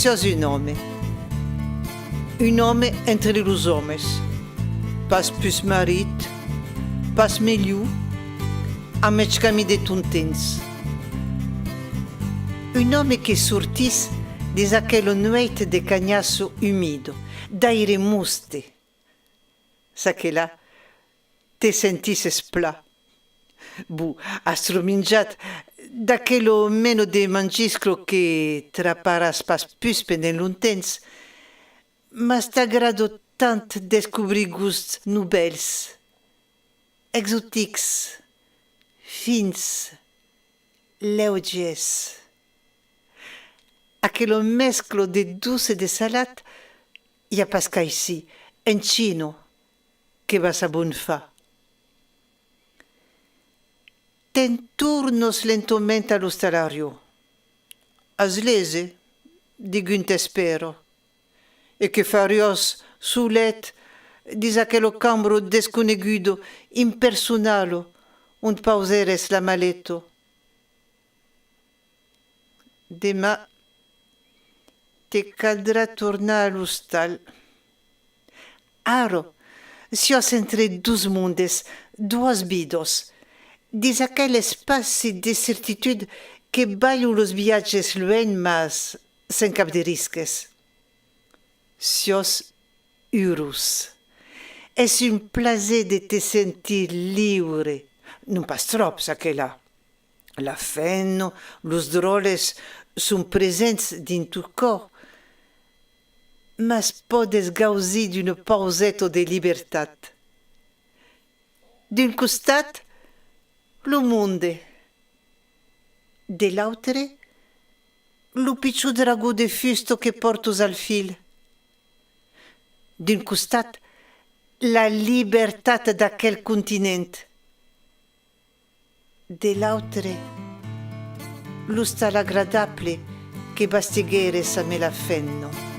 Sios un nome entre los homes, pas plus marit, pas melhor, a mech cami de tontens. Un nome che sortis des aquella noite de cagnasso umido, d'aire muste. Sa che là te sentisses pla. Bu, astromingiat d'aquello meno de mangisclo che traparas pas plus pendent lontens, ma sta grado tant descobrir gusts nubels, exotics, fins, leugies. Aquello mesclo de dulce e de salat, ia pas caisi, en cino, che va sa bun fa. Tenturnos lentamente allo stalario. Aslese, digunt spero, e che farios sulet dis aquello cambro desconegudo, impersonalo, und pauseres la maletto. Demà te caldrà tornar allo stal. Aro, sios entre dus mundes, duas vidos, dis aquelles passi de certitude que baio los viatges luen, mas sen cap de risques. Sios urus. Es un plaser de te sentir libre. Non pas trop, sa che là. La fenno, los droles sun presents din tu cor, mas podes gaudir d'una pausetto de libertat. D'un costat, lo monde. De l'autre, lo picciu dragò de fusto che portos al fil. D'un costat, la libertat d'aquel continent. De l'autre, lo stal agradable che bastigheres a me la fenno.